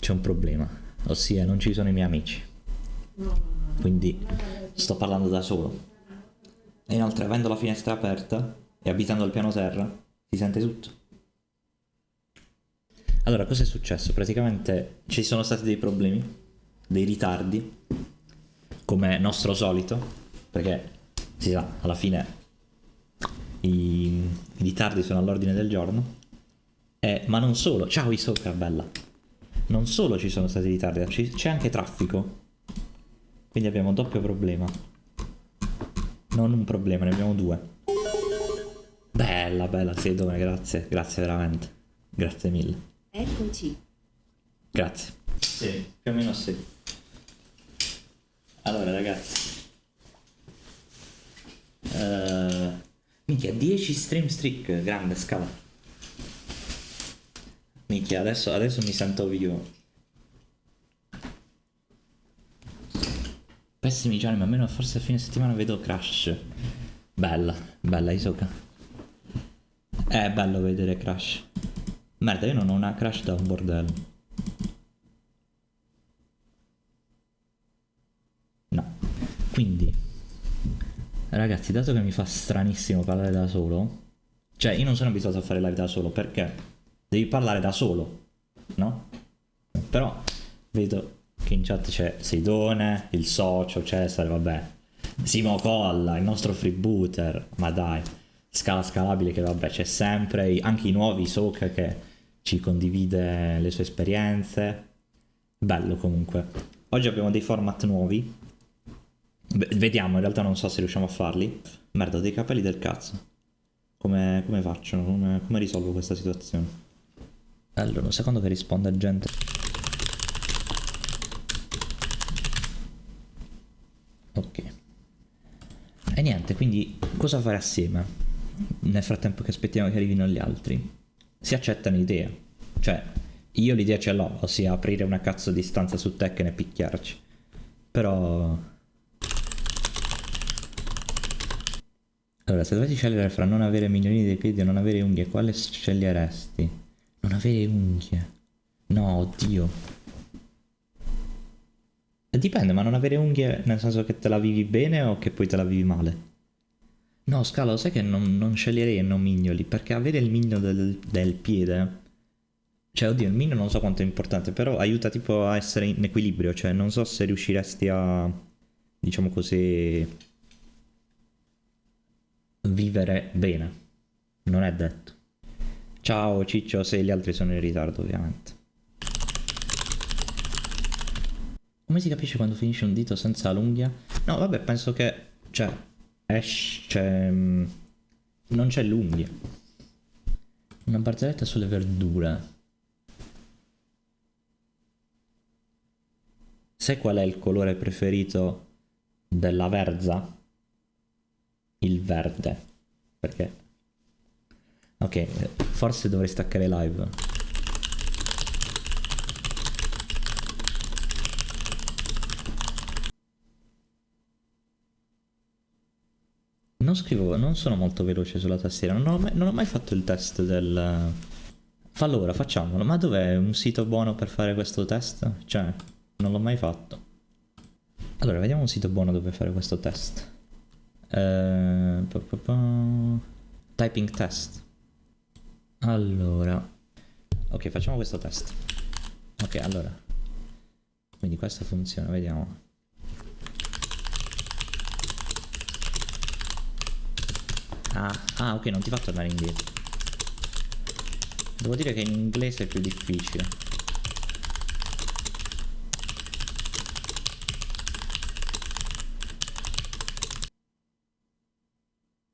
c'è un problema, ossia non ci sono i miei amici. Quindi sto parlando da solo. E inoltre, avendo la finestra aperta e abitando al piano terra, si sente tutto. Allora, cosa è successo? Praticamente ci sono stati dei problemi, dei ritardi, come nostro solito, perché si sa, alla fine i ritardi sono all'ordine del giorno. Ma non solo, ciao Isoka, bella. Non solo ci sono stati ritardi, c'è anche traffico. Quindi abbiamo doppio problema. Non un problema, ne abbiamo due. Bella, bella, sì, dove, grazie, grazie veramente. Grazie mille. Eccoci. Grazie. Sì, più o meno sì. Allora ragazzi. Minchia, 10 stream streak, grande scala. Minchia, adesso mi sento vivo. Pessimi giorni, ma almeno forse a fine settimana vedo Crash. Bella, bella Isoka. È bello vedere Crash. Merda, io non ho una Crash da un bordello. No. Quindi, ragazzi, dato che mi fa stranissimo parlare da solo, cioè io non sono abituato a fare live da solo, perché devi parlare da solo, no? Però vedo che in chat c'è Seidone, il socio, Cesare, vabbè, Simo Colla, il nostro freebooter, ma dai, Scala Scalabile che vabbè c'è sempre, anche i nuovi Soka che ci condivide le sue esperienze. Bello comunque. Oggi abbiamo dei format nuovi. Vediamo, in realtà non so se riusciamo a farli. Merda, ho dei capelli del cazzo. Come faccio? Come risolvo questa situazione? Allora, un secondo che risponda gente. Ok. E niente, quindi cosa fare assieme? Nel frattempo che aspettiamo che arrivino gli altri. Si accettano idee. Cioè, io l'idea ce l'ho, ossia aprire una cazzo di stanza su Tekken e picchiarci. Però... Allora, se dovessi scegliere fra non avere milioni dei piedi e non avere unghie, quale sceglieresti? Non avere unghie. No, oddio. Dipende, ma non avere unghie nel senso che te la vivi bene o che poi te la vivi male? No, Scala, lo sai che non sceglierei e non mignoli, perché avere il mignolo del piede... Cioè, oddio, il mignolo non so quanto è importante, però aiuta tipo a essere in equilibrio, cioè non so se riusciresti a, diciamo così, vivere bene. Non è detto. Ciao Ciccio, se gli altri sono in ritardo, ovviamente. Come si capisce quando finisce un dito senza l'unghia? No, vabbè, penso che, cioè, esce... non c'è l'unghia. Una barzelletta sulle verdure. Sai qual è il colore preferito della verza? Il verde. Perché? Ok, forse dovrei staccare live. Non scrivo, non sono molto veloce sulla tastiera, non ho mai fatto il test del... Fallo ora, facciamolo. Ma dov'è un sito buono per fare questo test? Cioè, non l'ho mai fatto. Allora, vediamo un sito buono dove fare questo test. Typing test. Allora. Ok, facciamo questo test. Ok, allora. Quindi questo funziona, vediamo. Ah, ok, non ti fa tornare indietro. Devo dire che in inglese è più difficile.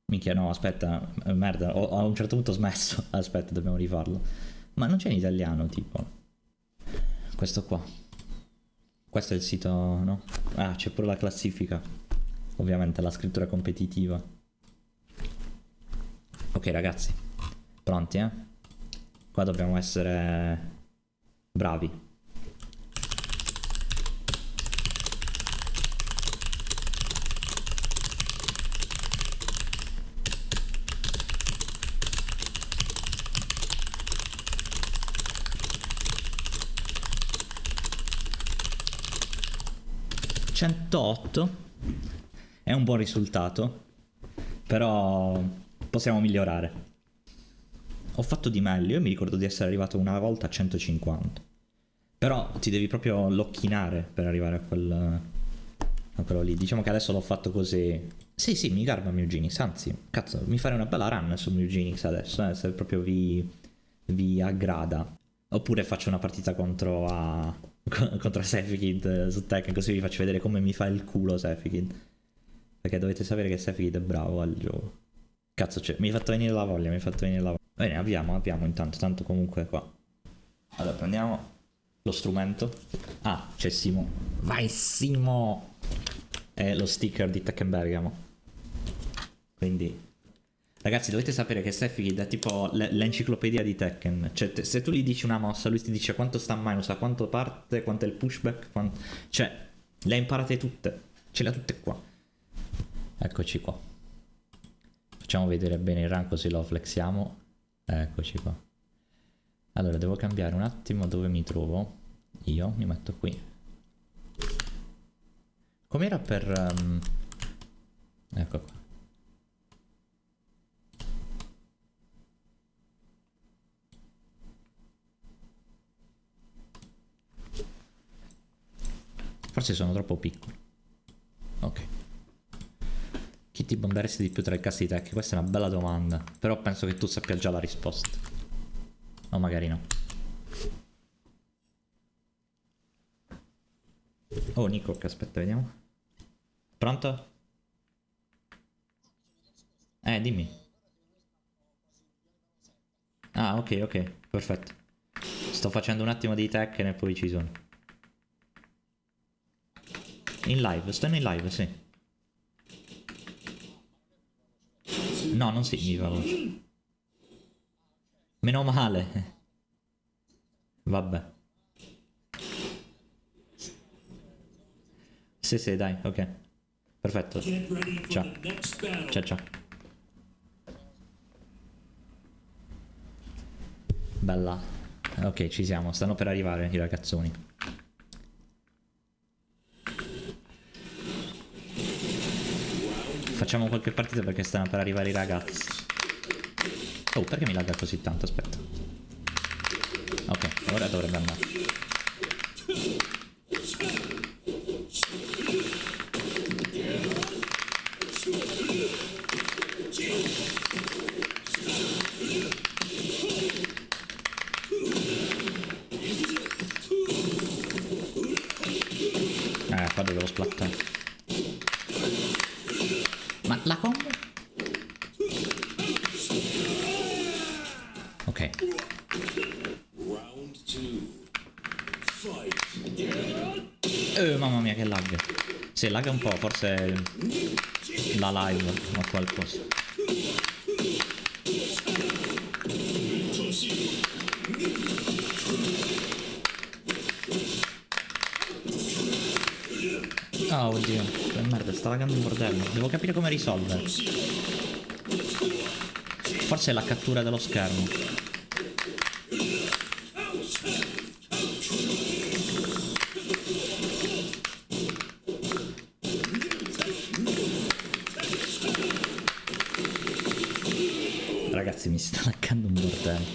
Minchia, no, aspetta, merda, a un certo punto ho smesso. Aspetta, dobbiamo rifarlo. Ma non c'è in italiano, tipo. Questo qua. Questo è il sito, no? Ah, c'è pure la classifica. Ovviamente la scrittura competitiva. Ok, ragazzi. Pronti, eh? Qua dobbiamo essere bravi. 108 è un buon risultato, però possiamo migliorare. Ho fatto di meglio, io mi ricordo di essere arrivato una volta a 150. Però ti devi proprio locchinare per arrivare a quello lì. Diciamo che adesso l'ho fatto così. Sì, mi garba Muginix, anzi, cazzo, mi farei una bella run su Muginix adesso, se proprio vi aggrada. Oppure faccio una partita contro Sefkid su Tekken, così vi faccio vedere come mi fa il culo Sefkid. Perché dovete sapere che Sefkid è bravo al gioco. Cazzo, mi hai fatto venire la voglia, Bene, abbiamo intanto, tanto comunque qua. Allora, prendiamo lo strumento. Ah, c'è Simo. Vai Simo! È lo sticker di Tekken Bergamo. Quindi... Ragazzi, dovete sapere che Sefkid è tipo l'enciclopedia di Tekken. Cioè, se tu gli dici una mossa, lui ti dice quanto sta minus, a quanto parte, quanto è il pushback, cioè, le ha imparate tutte. Ce le ha tutte qua. Eccoci qua. Facciamo vedere bene il rank così lo flexiamo. Eccoci qua. Allora, devo cambiare un attimo dove mi trovo. Io mi metto qui. Com'era per... Ecco qua. Forse sono troppo piccolo. Ok. Chi ti bomberesti di più tra i casti di tech? Questa è una bella domanda. Però penso che tu sappia già la risposta. O magari no. Oh, Nico, che aspetta, vediamo. Pronto? Dimmi. Ah, ok, perfetto. Sto facendo un attimo di Tekken e poi ci sono. In live, stanno in live, sì. No, non si viva voce. Meno male. Vabbè. Sì, dai, ok. Perfetto. Ciao. Ciao. Bella. Ok, ci siamo. Stanno per arrivare i ragazzoni. Facciamo qualche partita perché stanno per arrivare i ragazzi. Oh, perché mi lagga così tanto? Aspetta. Ok, ora dovrebbe andare. Qua dovevo splattare. Ma la combo? Ok. Mamma mia che lag. Sì, lag un po', forse la live o qualcosa. Oh oddio, che merda, sta laggando un bordello. Devo capire come risolvere. Forse è la cattura dello schermo. Ragazzi, mi sta laggando un bordello.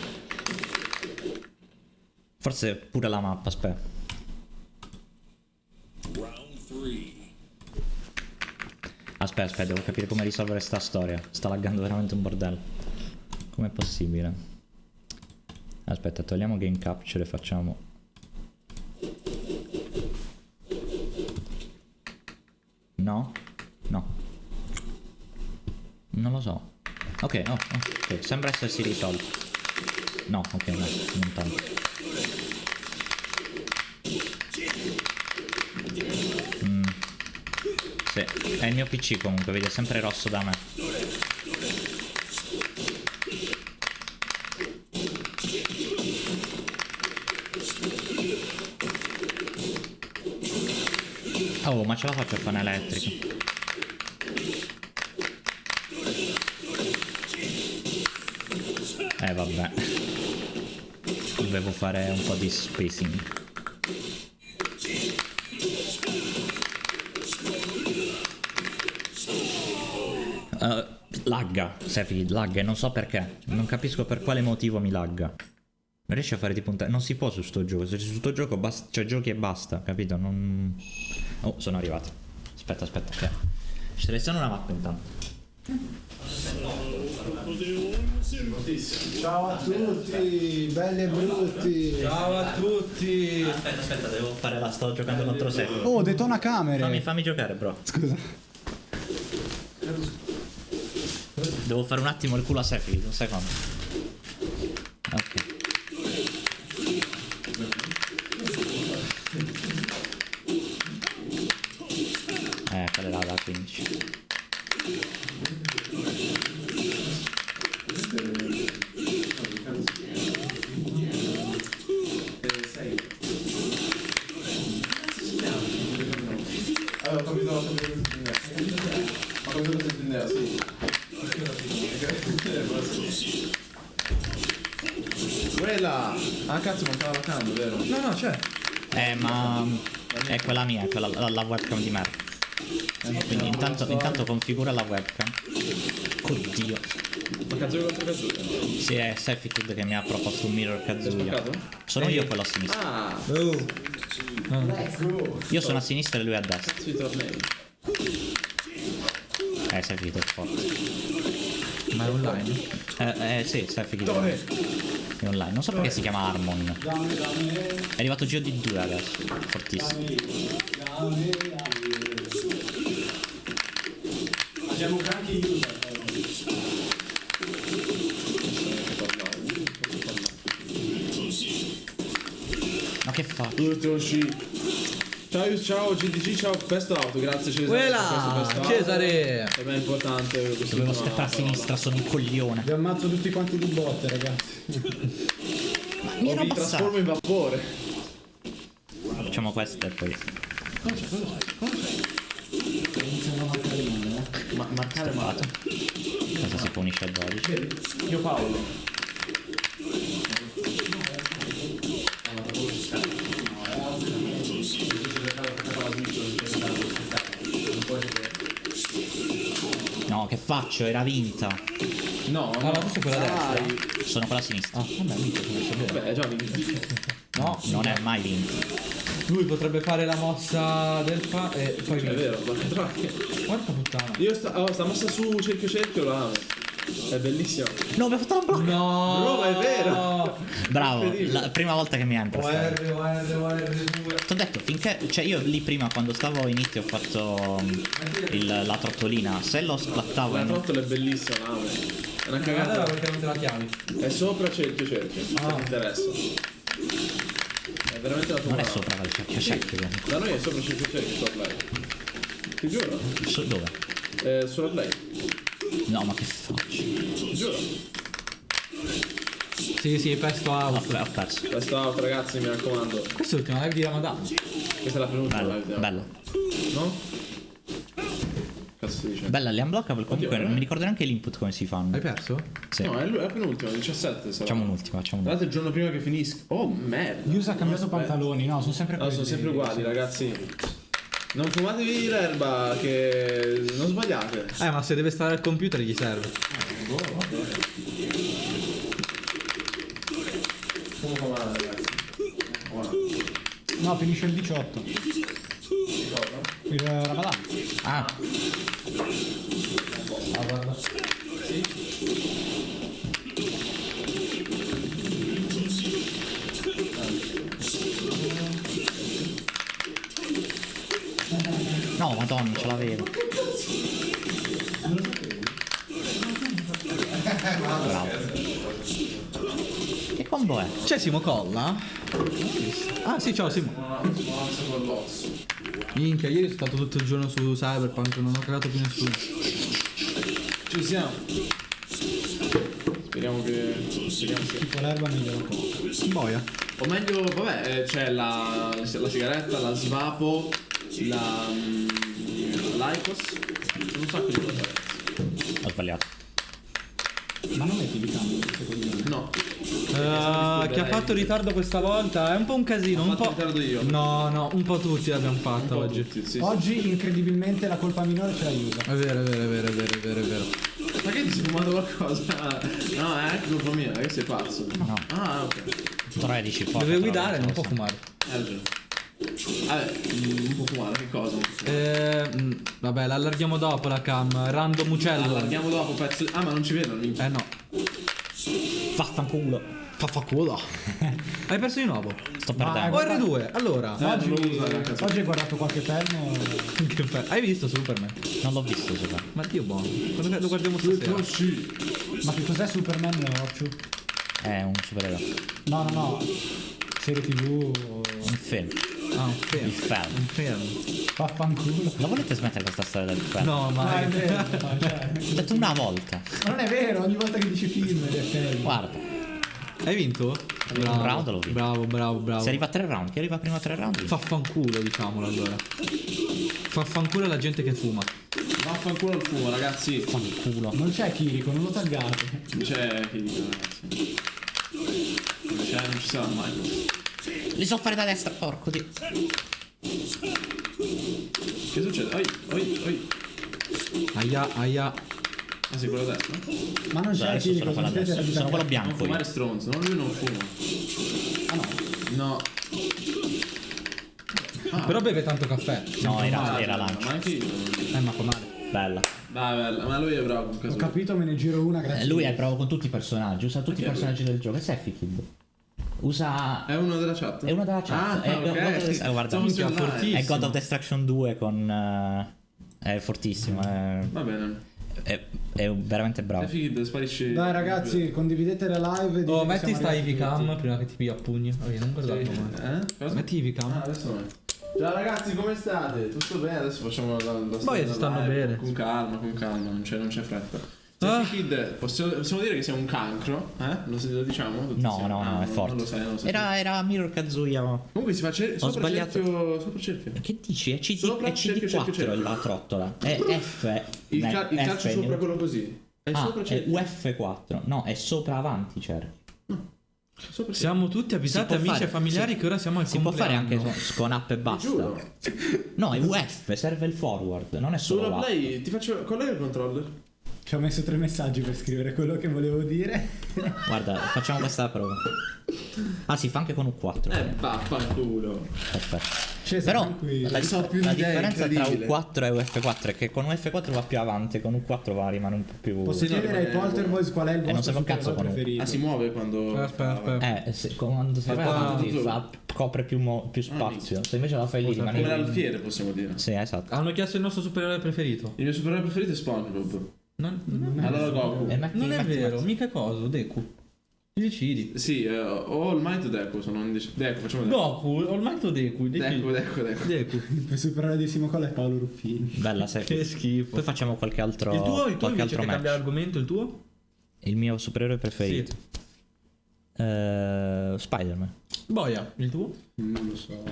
Forse pure la mappa, aspetta. Aspetta, devo capire come risolvere sta storia. Sta laggando veramente un bordello. Com'è possibile? Aspetta, togliamo game capture e facciamo... No? No. Non lo so. Ok, oh, ok, sembra essersi risolto. No, ok, no, non tanto. Sì, è il mio PC comunque, vedi, è sempre rosso da me. Oh, ma ce la faccio a fare un elettrico. Vabbè. Dovevo fare un po' di spacing. Lagga, Sefi, lagga e non so perché. Non capisco per quale motivo mi lagga. Non riesci a fare tipo non si può su sto gioco. Se su sto gioco cioè giochi e basta, capito? Non. Oh, sono arrivato. Aspetta, ok. Ci seleziono una mappa intanto. Ciao a tutti, belli e brutti. Ciao a tutti. Aspetta, devo fare la. Sto giocando contro Sefi. Oh, detona camere. Fammi giocare, bro. Scusa. Devo fare un attimo il culo a Sefi, un secondo. Ok. Qual era la 15? Ho capito cosa intendeva, sì. Quella! Ah cazzo, mancava la cam, vero? No, c'è. Ma è quella mia, la webcam di merda. Quindi intanto configura la webcam. Oddio. Ma Kazuya contro Kazuya? Sì, è Seffitud che mi ha proposto un mirror Kazuya. Spaccato? Sono io quello a sinistra. Ah! Io sono a sinistra e lui a destra. Sui tornei. Seffitud è forte. Ma è online? Sì, Seffitud è online. Non so perché si chiama Harmon. È arrivato GOD2 adesso. Fortissimo. Abbiamo anche user. Ma che fa? Ciao GDG, ciao Best Auto, grazie Cesare. Quella! Cesare! Per me è importante questo. Dovevo steppare a sinistra, sono un coglione. Vi ammazzo tutti quanti di botte, ragazzi. Mi Vi ero trasformo in vapore. Facciamo questo e poi. Ma marcare male. Cosa si punisce a 12? Io Paolo. No, che faccio? Era vinta. No, Ah, ma tu sei quella destra? Sono quella a sinistra. Vabbè, mica come so bene. Vabbè, è già vinto. No, non è mai vinta. Lui potrebbe fare la mossa del e poi È vince. vero, porca troia. Porca puttana. Io sta mossa su cerchio la amo. È bellissima. No, mi ha fatto la blocca. No! Roma, è vero! Bravo, Incredibile. la prima volta che mi ha imprestato. OR2. Ti ho detto, finché. Cioè, io lì prima, quando stavo in IT, ho fatto la trottolina. Se lo splattavo La in. trottola è bellissima, la amo. È una Cagata cagata. perché non te la chiami. È sopra cerchio. Non mi interessa. È veramente la tua. Non è sopra il cerchio. Da noi è sopra cerchio sulla play. Ti giuro? Dove? Sulla play. No, ma che faccio? Ti giuro. Sì, pesto out. Ho perso. Questa out, ragazzi, mi raccomando. Questa è l'ultima live di Ramadan. Questa è la penultima Bella, live. bella. No? Cazzo si dice? Bella, li unblockable. Comunque, Oddio, non mi ricordo neanche l'input come si fanno. Hai perso? Sì. No, è la penultima, 17 sarà. Facciamo un'ultima, Tra l'altro il giorno prima che finisca. Oh merda. Yus ha cambiato pantaloni, no, sono sempre No, quelli. sono sempre uguali, ragazzi. Non fumatevi l'erba, che non sbagliate. Ma se deve stare al computer gli serve. Come comando, ragazzi. No, finisce il 18. Il Ramadan. Ah, no, madonna, ce l'avevo. Bravo. Che combo è? C'è Simo Colla? Ah sì, ciao Simo. Minchia, ieri sono stato tutto il giorno su Cyberpunk, non ho creato più nessuno. Ci siamo. Speriamo che. Tipo l'erba meglio la coca. Boia. O meglio, vabbè, c'è la sigaretta, la svapo, l'Icos. C'è un sacco di cose. Ho sbagliato. Ma non metti di cambio, secondo me. No. Che ha fatto ritardo questa volta? È un po' un casino, Ho un fatto po'. ritardo io. No, un po' tutti l'abbiamo fatta oggi. Tutti, sì, sì. Oggi incredibilmente la colpa minore ce la Yus. È vero. fumato qualcosa? No, è anche colpa mia, che sei pazzo. No. Ah, ok. 13 poi. Deve guidare, non può fumare. Hai ragione. Vabbè, non può fumare, che cosa? Vabbè, l'allarghiamo dopo la cam. Random uccello. Allarghiamo dopo pezzo. Ah, ma non ci vedono, minchia. No. Vaffanculo. Faffaculo. Hai perso di nuovo. Sto Ma perdendo. O R2. Allora. Non lo usa, cazzo. Oggi hai guardato qualche film? Che hai visto Superman? Non l'ho visto, super. Ma Dio buono. Quando lo guardiamo stasera. Ma che cos'è Superman Occhio? È un supereroe. No. Serie TV. Un film. Ah, un film. Il film. Un film. Vaffanculo. La volete smettere questa storia del film? No, Ma ma è vero, no, cioè. L'ho detto una volta. Ma non è vero, ogni volta che dici film è film. Guarda. hai vinto? Un round l'ho vinto. Bravo. Se arriva a 3 round, chi arriva prima a 3 round? Faffanculo, diciamolo allora. Faffanculo alla gente che fuma. Vaffanculo al fumo, ragazzi. Fanculo. Non c'è Kiriko, non lo taggate. Non c'è che dico, ragazzi. Non ci sarà mai. Li so fare da destra, porco dio. Che succede? Oi. Aia. Ah, sei quello destra? Ma non c'è Adesso Kiriko, sono quello siete adesso. Sono quello Non bianco io. fumare stronzo, no, lui non fuma. Ah no. No. Però beve tanto caffè. No, era Ma lancio. anche io. Ma fa male. Bella. Dai, bella, ma lui è bravo con Ho caso. capito, me ne giro una, grazie. Lui è bravo con tutti i personaggi, usa tutti i Perché personaggi del gioco. È Seffi Kid. Usa. È uno della chat? È una della chat. Ah, È God of ok. Dest- guarda, Stavo minchia, sul live. fortissimo. è God of Destruction 2 con. È fortissimo. Va bene. È veramente bravo. È figo, sparisci. Dai ragazzi, condividete la live. e dite Oh, che metti siamo sta arrivati Ivy-Cam tutti. prima che ti piglia a pugni. Oh, non guardato mai. Cosa? Metti Ivy-Cam. Ah, adesso no. Ciao ragazzi, come state? Tutto bene? Adesso facciamo la Poi si stanno live. bene. Con calma, non c'è fretta. Ah. Seffi Kid, possiamo dire che sei un cancro? Lo diciamo? Tutti No, insieme? no, Ah, è forte. Non lo sai. Era Mirror Kazuya. Comunque si fa sopra sbagliato. sopra cerchio. Che dici? È, Sopra, è cerchio, CD4 cerchio. la trottola. È F. Il F calcio sopra quello così. È sopra è cerchio. UF4. No, è sopra avanti cerchio. Sopra Siamo tutti avvisati, può amici fare- e familiari, che ora siamo al Si può fare anche compleanno. con app e basta. Giuro. No, è UF, serve il forward, non è solo Solo app. play, ti faccio collega il controller. Ci ho messo 3 messaggi per scrivere quello che volevo dire. Guarda, facciamo questa prova. Ah, si fa anche con U4. Vaffanculo. Perfetto. Cioè, Però tranquillo. la, So più la di te, differenza tra incredibile. U4 e UF4 è che con UF4 va più avanti, con U4 va rimane un po' più. Posso chiedere ai Polterboys qual è il non vostro serve un cazzo supereroe con- preferito? Ah, si muove quando. Aspetta. Quando si Fa fa avanti tutto. copre più spazio. Se invece la fai lì rimane. Come l'alfiere, possiamo dire. Sì, esatto. Hanno chiesto il nostro supereroe preferito. Il mio supereroe preferito è SpongeBob. Non Allora Goku. non è vero, mica cosa, Deku. Ti decidi. Sì, o All Might o Deku, sono Deku, facciamo Deku. Goku, ormai tu Deku. Deku. Deku. Il supereroe di Simo Colla è Paolo Ruffini. Bella, sai. Che schifo. Poi facciamo qualche altro. Il tuo qualche invece altro che match. cambiare argomento, il tuo? Il mio supereroe preferito. Spider-Man. Boia, il tuo? Non lo so.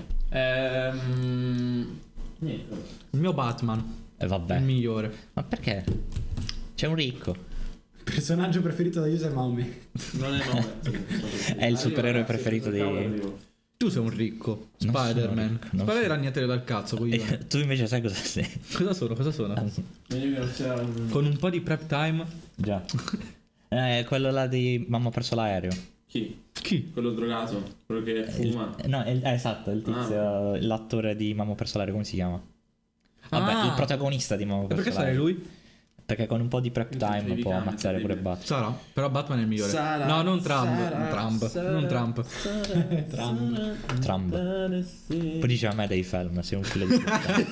Niente. Il mio Batman, E vabbè. il migliore. Ma perché? C'è un ricco. Personaggio preferito da user Maumi. Non è nome. È il supereroe preferito di. Tu sei un ricco. Non sono Spider-Man. ricco, non Spider-Man sono. ragnatele dal cazzo, coglione. Tu invece sai cosa sei? Cosa sono? Meglio che non sia un. Con un po' di prep time. Già. Quello là di Mamma ho perso l'aereo. Chi? Quello drogato, quello che fuma. No, esatto, il tizio, l'attore di Mamma ho perso l'aereo, come si chiama? Vabbè, Ah. il protagonista di Mamma ho E perso perché sarei l'aereo. lui? Perché con un po' di prep time Incredibile, può ammazzare pure incredibile. Batman. Sarà. Però Batman è il migliore. Sarà, No, non Trump. sarà, Trump. sarà. Non Trump. Trump. Poi dice a me dei film, sei un figlio di puttana.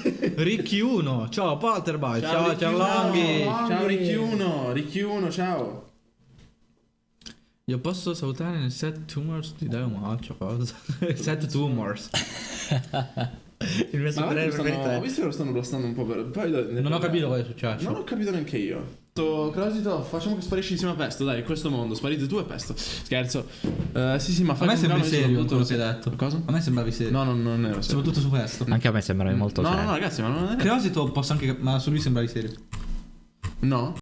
Ricky 1. Ciao Polterboy. Ciao Ricky Longhi. uno. Ciao Ricky 1, ciao. Io posso salutare nel set tumors ti dai un altro cosa. Set tumors. Il mio Ma guarda supereroe che preferito ho è. visto che lo stanno blastando un po' per. Poi Non ho capito cosa è successo. Non ho capito neanche io. Crosito, facciamo che sparisci insieme a Pesto, dai, questo mondo, sparite tu e Pesto. Scherzo. Sì, ma A fai me con sembri calma, serio soprattutto quello che hai se- detto. Cosa? A me sembravi serio. No, non ero serio. Soprattutto su questo. Anche a me sembravi molto No, serio. no, ragazzi, ma non è. Creosito posso anche. Ma su lui sembravi serio. No?